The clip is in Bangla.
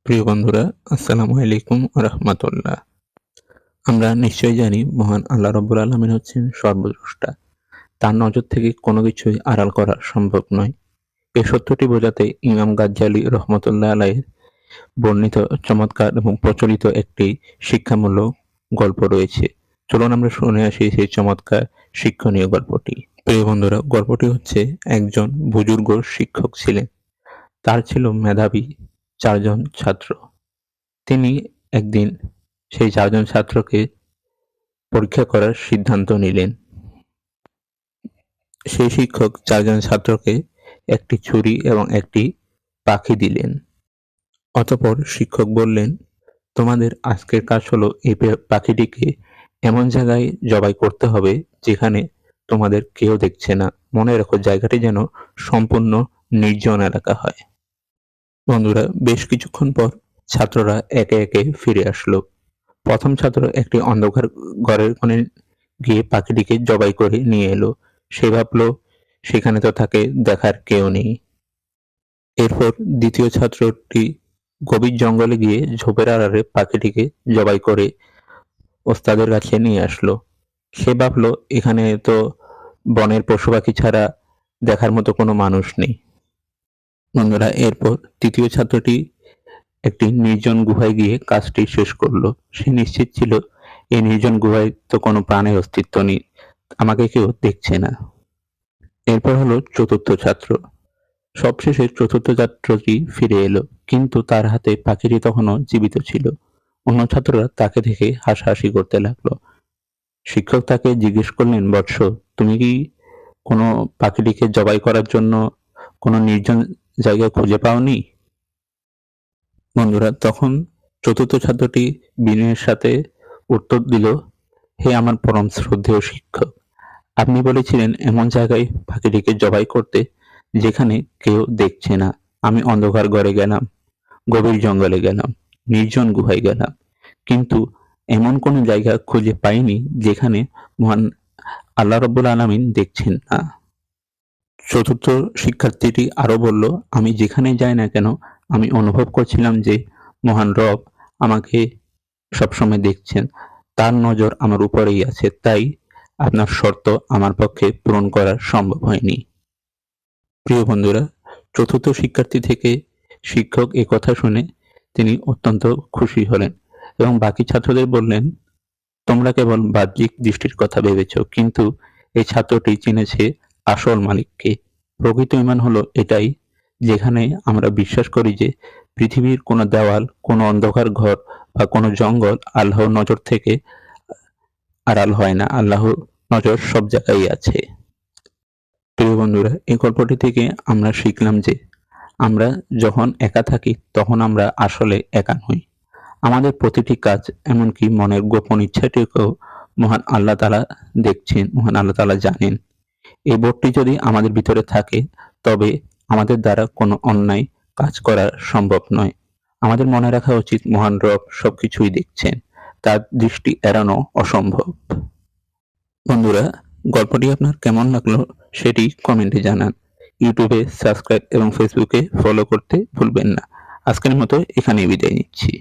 প্রিয় বন্ধুরা, আসসালামু আলাইকুম ওয়া রাহমাতুল্লাহ। আমরা নিশ্চয়ই জানি মহান আল্লাহ রাব্বুল আলামিন হচ্ছেন সর্বদ্রষ্টা। তার নজর থেকে কোনো কিছুই আড়াল করা সম্ভব নয়। এই সত্যটি বোঝাতে ইমাম গাজ্জালী রহমতুল্লাহ আলাইহির বর্ণিত চমৎকার এবং প্রচলিত একটি শিক্ষামূলক গল্প রয়েছে। চলুন আমরা শুনে আসি সেই চমৎকার শিক্ষণীয় গল্পটি। প্রিয় বন্ধুরা, গল্পটি হচ্ছে একজন বুজুর্গ শিক্ষক ছিলেন। তার ছিল মেধাবী ৪ জন ছাত্র। তিনি একদিন সেই ৪ জন ছাত্রকে পরীক্ষা করার সিদ্ধান্ত নিলেন। সেই শিক্ষক ৪ জন ছাত্রকে একটি ছুরি এবং একটি পাখি দিলেন। অতঃপর শিক্ষক বললেন, তোমাদের আজকের কাজ হলো এই পাখিটিকে এমন জায়গায় জবাই করতে হবে যেখানে তোমাদের কেউ দেখছে না। মনে রেখো, জায়গাটি যেন সম্পূর্ণ নির্জন এলাকা হয়। বন্ধুরা, বেশ কিছুক্ষণ পর ছাত্ররা একে একে ফিরে আসলো। প্রথম ছাত্র একটি অন্ধকার ঘরের কোণে গিয়ে পাখিটিকে জবাই করে নিয়ে এলো। সে ভাবলো সেখানে তো তাকে দেখার কেউ নেই। এরপর দ্বিতীয় ছাত্রটি গভীর জঙ্গলে গিয়ে ঝোপের আড়ালে পাখিটিকে জবাই করে ওস্তাদের কাছে নিয়ে আসলো। সে ভাবলো এখানে তো বনের পশু পাখি ছাড়া দেখার মতো কোনো মানুষ নেই। বন্ধুরা, এরপর তৃতীয় ছাত্রটি একটি নির্জন গুহায় গিয়ে কাজটি শেষ করলো। সে নিশ্চিত ছিল এই নির্জন গুহায় তো কোনো প্রাণের অস্তিত্ব নেই, আমাকে কেউ দেখছে না। এরপর হলো চতুর্থ ছাত্র। সবশেষে চতুর্থ ছাত্রটি ফিরে এলো, কিন্তু তার হাতে পাখিটি তখনও জীবিত ছিল। অন্য ছাত্ররা তাকে দেখে হাসাহাসি করতে লাগলো। শিক্ষক তাকে জিজ্ঞেস করলেন, বৎস, তুমি কি কোনো পাখিটিকে জবাই করার জন্য কোনো নির্জন জায়গা খুঁজে পাওনি? বন্ধুরা, তখন চতুর্থ ছাত্রটি বিনয়ের সাথে উত্তর দিল, হে আমার পরম শ্রদ্ধেয় শিক্ষক, আপনি বলেছিলেন এমন জায়গায় পাখিটিকে জবাই করতে যেখানে কেউ দেখছে না। আমি অন্ধকার ঘরে গেলাম, গভীর জঙ্গলে গেলাম, নির্জন গুহায় গেলাম, কিন্তু এমন কোনো জায়গা খুঁজে পাইনি যেখানে মহান আল্লাহ রাব্বুল আলামিন দেখছেন না। চতুর্থ শিক্ষার্থীটি আরো বলল, আমি যেখানেই যাই না কেন আমি অনুভব করছিলাম যে মহান রব আমাকে সবসময় দেখছেন, তার নজর আমার উপরেই আছে, তাই আপনার শর্ত আমার পক্ষে পূরণ করা সম্ভব হয়নি। প্রিয় বন্ধুরা, চতুর্থ শিক্ষার্থী থেকে শিক্ষক এ কথা শুনে তিনি অত্যন্ত খুশি হলেন এবং বাকি ছাত্রদের বললেন, তোমরা কেবল বাহ্যিক দৃষ্টির কথা ভেবেছ, কিন্তু এই ছাত্রটি চিনেছে আসল মালিককে। প্রকৃত ঈমান হলো এটাই, যেখানে আমরা বিশ্বাস করি যে পৃথিবীর কোনো দেওয়াল, কোনো অন্ধকার ঘর বা কোনো জঙ্গল আল্লাহর নজর থেকে আড়াল হয় না। আল্লাহর নজর সব জায়গায় আছে। প্রিয় বন্ধুরা, এই গল্পটি থেকে আমরা শিখলাম যে আমরা যখন একা থাকি তখন আমরা আসলে একা নই। আমাদের প্রতিটি কাজ, এমনকি মনের গোপন ইচ্ছাটিকেও মহান আল্লাহ তাআলা দেখছেন, মহান আল্লাহ তাআলা জানেন। এই বোধটি যদি আমাদের ভিতরে থাকে তবে আমাদের দ্বারা কোনো অন্যায় কাজ করা সম্ভব নয়। আমাদের মনে রাখা উচিত মহান রব সবকিছুই দেখছেন, তার দৃষ্টি এড়ানো অসম্ভব। বন্ধুরা, গল্পটি আপনার কেমন লাগলো সেটি কমেন্টে জানান। ইউটিউবে সাবস্ক্রাইব এবং ফেসবুকে ফলো করতে ভুলবেন না। আজকের মতো এখানেই বিদায় নিচ্ছি।